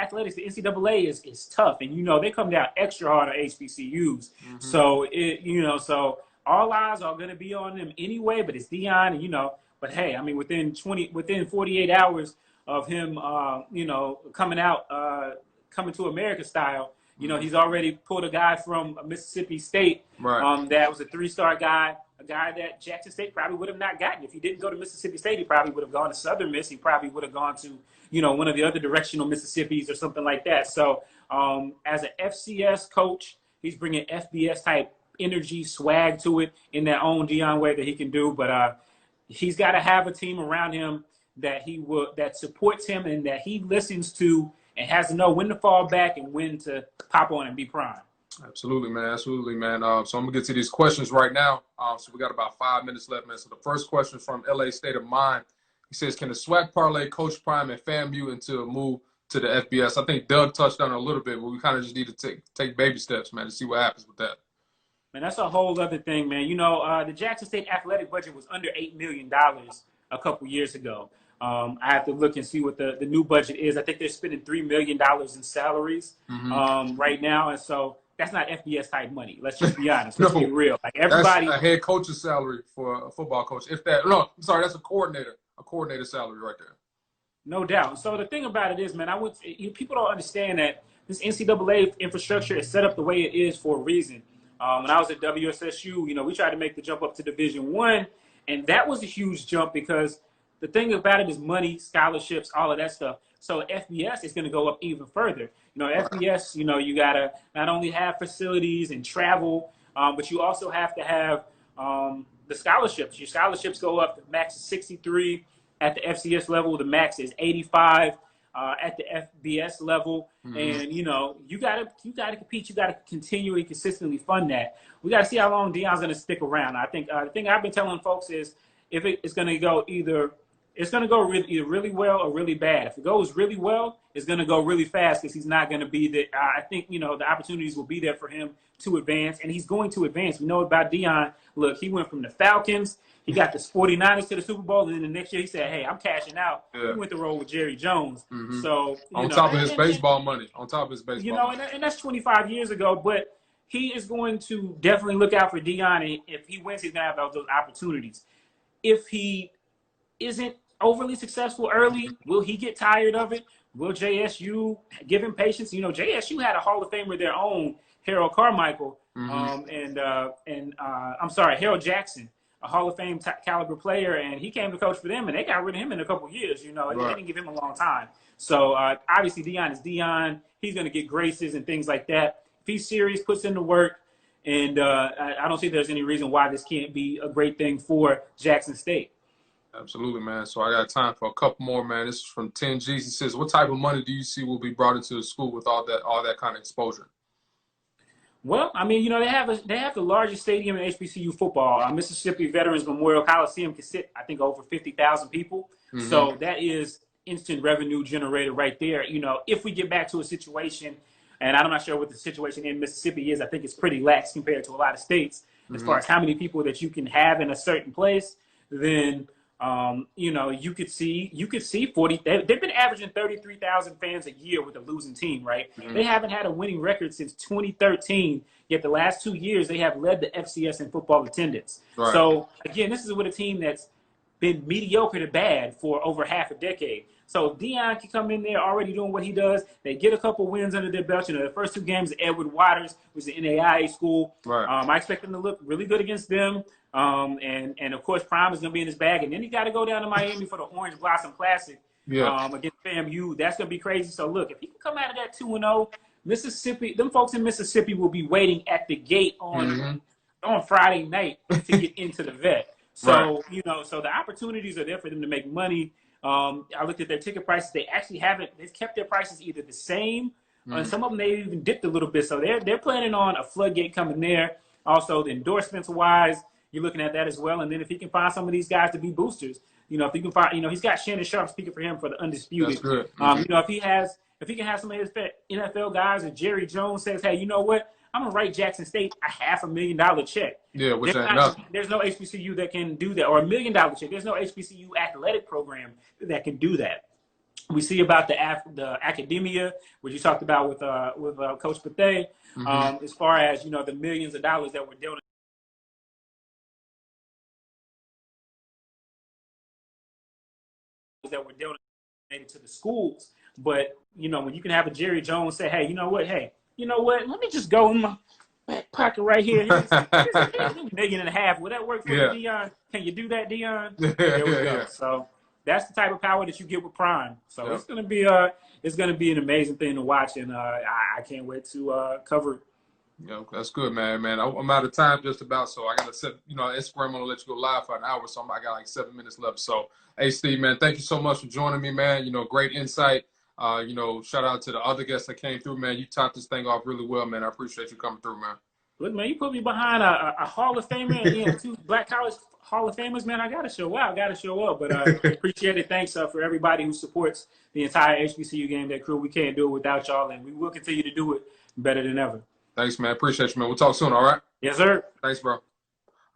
athletics, the NCAA is tough, and they come down extra hard on HBCUs. Mm-hmm. So so all eyes are going to be on them anyway. But it's Deion, and But hey, within 48 hours of him, coming to America style, he's already pulled a guy from Mississippi State, right. That was a 3-star guy, a guy that Jackson State probably would have not gotten. If he didn't go to Mississippi State, he probably would have gone to Southern Miss. He probably would have gone to, one of the other directional Mississippis or something like that. So as an FCS coach, he's bringing FBS type energy, swag to it in that own Deion way that he can do. But he's got to have a team around him that supports him and that he listens to, and has to know when to fall back and when to pop on and be prime. Absolutely, man. So I'm going to get to these questions right now. So we got about 5 minutes left, man. So the first question from LA State of Mind. He says, can the SWAC parlay Coach Prime and FAMU into a move to the FBS? I think Doug touched on it a little bit, but we kind of just need to take baby steps, man, to see what happens with that. Man, that's a whole other thing, man. The Jackson State athletic budget was under $8 million a couple years ago. I have to look and see what the new budget is. I think they're spending $3 million in salaries right now. And so that's not FBS type money. Let's just be honest. Let's be real. Like everybody. That's a head coach's salary for a football coach. That's a coordinator salary right there. No doubt. So the thing about it is, man, people don't understand that this NCAA infrastructure is set up the way it is for a reason. When I was at WSSU, we tried to make the jump up to Division I, and that was a huge jump because the thing about it is money, scholarships, all of that stuff. So FBS is going to go up even further. FBS, you got to not only have facilities and travel, but you also have to have the scholarships. Your scholarships go up. The max is 63 at the FCS level. The max is 85 at the FBS level. Mm-hmm. And, you got to compete. You got to continually, consistently fund that. We got to see how long Deion's going to stick around. I think the thing I've been telling folks is if it's going to go either – it's going to go either really well or really bad. If it goes really well, it's going to go really fast because he's not going to be the. I think the opportunities will be there for him to advance, and he's going to advance. We know about Deion. Look, he went from the Falcons. He got the 49ers to the Super Bowl, and then the next year he said, "Hey, I'm cashing out." Yeah. He went to roll with Jerry Jones. Mm-hmm. So on top of his baseball money. And that's 25 years ago. But he is going to definitely look out for Deion, and if he wins, he's going to have those opportunities. If he isn't overly successful early, will he get tired of it? Will JSU give him patience? JSU had a Hall of Famer of their own, Harold Carmichael, Harold Jackson, a Hall of Fame caliber player, and he came to coach for them, and they got rid of him in a couple of years. They didn't give him a long time. So obviously Deion is Deion. He's going to get graces and things like that. If he's serious, puts in the work, and I don't think there's any reason why this can't be a great thing for Jackson State. Absolutely, man. So I got time for a couple more, man. This is from 10G's. He says, what type of money do you see will be brought into the school with all that kind of exposure? Well, I mean, they have the largest stadium in HBCU football. Mississippi Veterans Memorial Coliseum can sit, I think, over 50,000 people. Mm-hmm. So that is instant revenue generator right there. If we get back to a situation, and I'm not sure what the situation in Mississippi is, I think it's pretty lax compared to a lot of states as far as how many people that you can have in a certain place, then you could see 40. They've been averaging 33,000 fans a year with a losing team, right? Mm-hmm. They haven't had a winning record since 2013. Yet the last 2 years they have led the FCS in football attendance. Right. So again, this is with a team that's been mediocre to bad for over half a decade. So if Deion can come in there already doing what he does, they get a couple wins under their belt. The first two games, Edward Waters was an NAIA school. Right. I expect them to look really good against them. And of course, Prime is going to be in his bag. And then he got to go down to Miami for the Orange Blossom Classic against FAMU. That's going to be crazy. So look, if he can come out of that 2-0, Mississippi, them folks in Mississippi will be waiting at the gate on Friday night to get into the vet. So, so the opportunities are there for them to make money. I looked at their ticket prices. They actually they've kept their prices either the same, and some of them they even dipped a little bit. So they're planning on a floodgate coming there. Also, the endorsements wise, you're looking at that as well. And then if he can find some of these guys to be boosters, if he can find, he's got Shannon Sharp speaking for him for the Undisputed. That's good. If he can have some of his NFL guys, and Jerry Jones says, hey, you know what? I'm going to write Jackson State a $500,000 check. Yeah, which ain't nothing. There's no HBCU that can do that, or $1 million check. There's no HBCU athletic program that can do that. We see about the academia, which you talked about with Coach Bethea, as far as, the millions of dollars that were donated. That were donated to the schools. But, when you can have a Jerry Jones say, hey, you know what, let me just go in my back pocket right here. Here's $1.5 million. Will that work for you, Deion? Can you do that, Deion? There we go. So that's the type of power that you get with Prime. So it's gonna be an amazing thing to watch, and I can't wait to cover it. Yeah, that's good, man. I'm out of time just about, so I gotta set. Instagram, I'm gonna let you go live for an hour, so I got like 7 minutes left. So, hey, Steve, man, thank you so much for joining me, man. Great insight. Shout out to the other guests that came through, man. You topped this thing off really well, man. I appreciate you coming through, man. Look, man, you put me behind a Hall of Famer and 2 Black College Hall of Famers, man. I got to show up. But I appreciate it. Thanks for everybody who supports the entire HBCU Gameday crew. We can't do it without y'all, and we will continue to do it better than ever. Thanks, man. Appreciate you, man. We'll talk soon, all right? Yes, sir. Thanks, bro.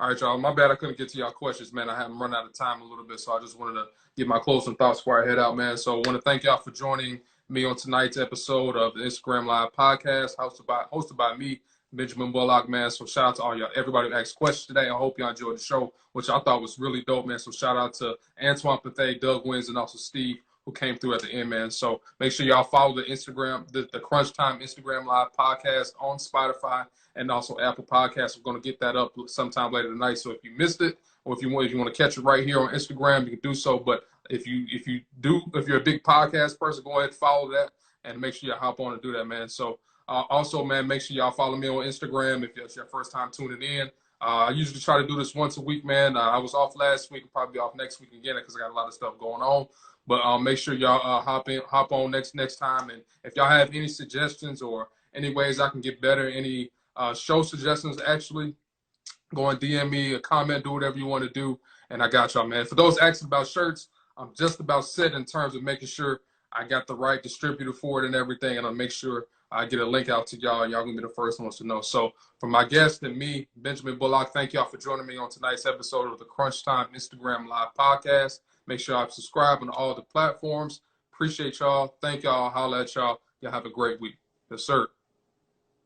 All right, y'all. My bad I couldn't get to y'all questions, man. I haven't run out of time a little bit, so I just wanted to get my closing thoughts before I head out, man. So I want to thank y'all for joining me on tonight's episode of the Instagram Live podcast, hosted by me, Benjamin Bullock, man. So shout out to all y'all, everybody who asked questions today. I hope y'all enjoyed the show, which I thought was really dope, man. So shout out to Antione Bethea, Doug Wins, and also Steve, who came through at the end, man. So make sure y'all follow the Instagram, the Crunch Time Instagram Live podcast on Spotify and also Apple Podcasts. We're going to get that up sometime later tonight. So if you missed it, or if you want to catch it right here on Instagram, you can do so. But if you're a big podcast person, go ahead and follow that and make sure you hop on and do that, man. So also, man, make sure y'all follow me on Instagram if it's your first time tuning in. I usually try to do this once a week, man. I was off last week, probably be off next week again because I got a lot of stuff going on. But make sure y'all hop on next time. And if y'all have any suggestions or any ways I can get better, any show suggestions, actually, go and DM me, a comment, do whatever you want to do. And I got y'all, man. For those asking about shirts, I'm just about set in terms of making sure I got the right distributor for it and everything, and I'll make sure I get a link out to y'all, and y'all gonna be the first ones to know. So for my guest and me, Benjamin Bullock, thank y'all for joining me on tonight's episode of the Crunch Time Instagram Live Podcast. Make sure I subscribe on all the platforms. Appreciate y'all. Thank y'all. Holla at y'all. Y'all have a great week. Yes, sir.